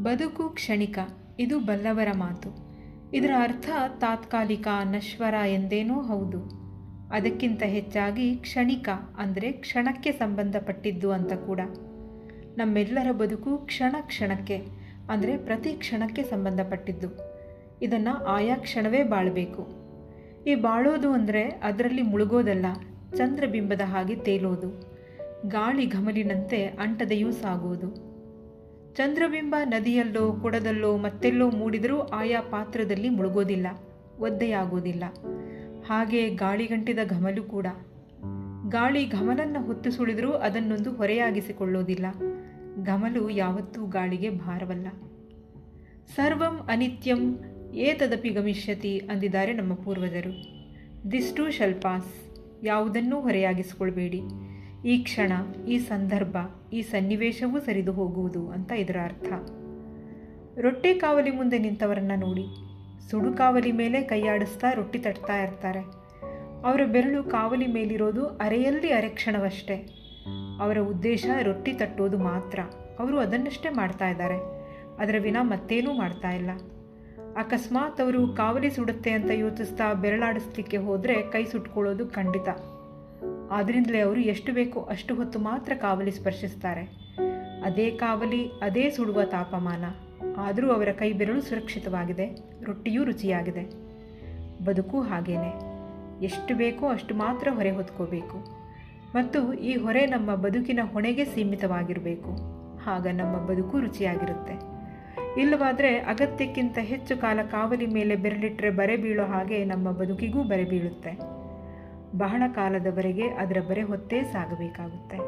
ಬದುಕು ಕ್ಷಣಿಕ, ಇದು ಬಲ್ಲವರ ಮಾತು. ಇದರ ಅರ್ಥ ತಾತ್ಕಾಲಿಕ, ನಶ್ವರ ಎಂದೇನೋ ಹೌದು. ಅದಕ್ಕಿಂತ ಹೆಚ್ಚಾಗಿ ಕ್ಷಣಿಕ ಅಂದರೆ ಕ್ಷಣಕ್ಕೆ ಸಂಬಂಧಪಟ್ಟಿದ್ದು ಅಂತ ಕೂಡ. ನಮ್ಮೆಲ್ಲರ ಬದುಕು ಕ್ಷಣ ಕ್ಷಣಕ್ಕೆ ಅಂದರೆ ಪ್ರತಿ ಕ್ಷಣಕ್ಕೆ ಸಂಬಂಧಪಟ್ಟಿದ್ದು. ಇದನ್ನು ಆಯಾ ಕ್ಷಣವೇ ಬಾಳಬೇಕು. ಈ ಬಾಳೋದು ಅಂದರೆ ಅದರಲ್ಲಿ ಮುಳುಗೋದಲ್ಲ, ಚಂದ್ರಬಿಂಬದ ಹಾಗೆ ತೇಲೋದು, ಗಾಳಿ ಘಮಲಿನಂತೆ ಅಂಟದೆಯೂ ಸಾಗೋದು. ಚಂದ್ರಬಿಂಬ ನದಿಯಲ್ಲೋ ಕೊಡದಲ್ಲೋ ಮತ್ತೆಲ್ಲೋ ಮೂಡಿದರೂ ಆಯಾ ಪಾತ್ರದಲ್ಲಿ ಮುಳುಗೋದಿಲ್ಲ, ಒದ್ದೆಯಾಗೋದಿಲ್ಲ. ಹಾಗೆ ಗಾಳಿಗಂಟಿದ ಘಮಲು ಕೂಡ. ಗಾಳಿ ಘಮಲನ್ನು ಹೊತ್ತು ಸುಳಿದರೂ ಅದನ್ನೊಂದು ಹೊರೆಯಾಗಿಸಿಕೊಳ್ಳೋದಿಲ್ಲ. ಘಮಲು ಯಾವತ್ತೂ ಗಾಳಿಗೆ ಭಾರವಲ್ಲ. ಸರ್ವಂ ಅನಿತ್ಯಂ ಏತದಪಿ ಗಮಿಷ್ಯತಿ ಅಂದಿದ್ದಾರೆ ನಮ್ಮ ಪೂರ್ವಜರು. This two shall pass. ಯಾವುದನ್ನೂ ಹೊರೆಯಾಗಿಸಿಕೊಳ್ಬೇಡಿ. ಈ ಕ್ಷಣ, ಈ ಸಂದರ್ಭ, ಈ ಸನ್ನಿವೇಶವೂ ಸರಿದು ಹೋಗುವುದು ಅಂತ ಇದರ ಅರ್ಥ. ರೊಟ್ಟಿ ಕಾವಲಿ ಮುಂದೆ ನಿಂತವರನ್ನು ನೋಡಿ. ಸುಡು ಕಾವಲಿ ಮೇಲೆ ಕೈಯಾಡಿಸ್ತಾ ರೊಟ್ಟಿ ತಟ್ತಾ ಇರ್ತಾರೆ. ಅವರ ಬೆರಳು ಕಾವಲಿ ಮೇಲಿರೋದು ಅರೆಯಲ್ಲಿ ಅರೆಕ್ಷಣವಷ್ಟೇ. ಅವರ ಉದ್ದೇಶ ರೊಟ್ಟಿ ತಟ್ಟೋದು ಮಾತ್ರ. ಅವರು ಅದನ್ನಷ್ಟೇ ಮಾಡ್ತಾ ಇದ್ದಾರೆ, ಅದರ ವಿನ ಮತ್ತೇನೂ ಮಾಡ್ತಾ ಇಲ್ಲ. ಅಕಸ್ಮಾತ್ ಅವರು ಕಾವಲಿ ಸುಡುತ್ತೆ ಅಂತ ಯೋಚಿಸ್ತಾ ಬೆರಳಾಡಿಸ್ಲಿಕ್ಕೆ ಹೋದರೆ ಕೈ ಸುಟ್ಕೊಳ್ಳೋದು ಖಂಡಿತ. ಆದ್ದರಿಂದಲೇ ಅವರು ಎಷ್ಟು ಬೇಕೋ ಅಷ್ಟು ಹೊತ್ತು ಮಾತ್ರ ಕಾವಲಿ ಸ್ಪರ್ಶಿಸ್ತಾರೆ. ಅದೇ ಕಾವಲಿ, ಅದೇ ಸುಡುವ ತಾಪಮಾನ. ಆದರೂ ಅವರ ಕೈ ಬೆರಳು ಸುರಕ್ಷಿತವಾಗಿದೆ, ರೊಟ್ಟಿಯೂ ರುಚಿಯಾಗಿದೆ. ಬದುಕು ಹಾಗೇನೆ. ಎಷ್ಟು ಬೇಕೋ ಅಷ್ಟು ಮಾತ್ರ ಹೊರೆ ಹೊತ್ಕೋಬೇಕು. ಮತ್ತು ಈ ಹೊರೆ ನಮ್ಮ ಬದುಕಿನ ಹೊಣೆಗೆ ಸೀಮಿತವಾಗಿರಬೇಕು. ಆಗ ನಮ್ಮ ಬದುಕು ರುಚಿಯಾಗಿರುತ್ತೆ. ಇಲ್ಲವಾದರೆ ಅಗತ್ಯಕ್ಕಿಂತ ಹೆಚ್ಚು ಕಾಲ ಕಾವಲಿ ಮೇಲೆ ಬೆರಳಿಟ್ಟರೆ ಬರೆ ಬೀಳೋ ಹಾಗೆ ನಮ್ಮ ಬದುಕಿಗೂ ಬರೆ ಬೀಳುತ್ತೆ. ಬಹಳ ಕಾಲದವರೆಗೆ ಅದರ ಬರೆ ಹೊತ್ತೇ ಸಾಗಬೇಕಾಗುತ್ತೆ.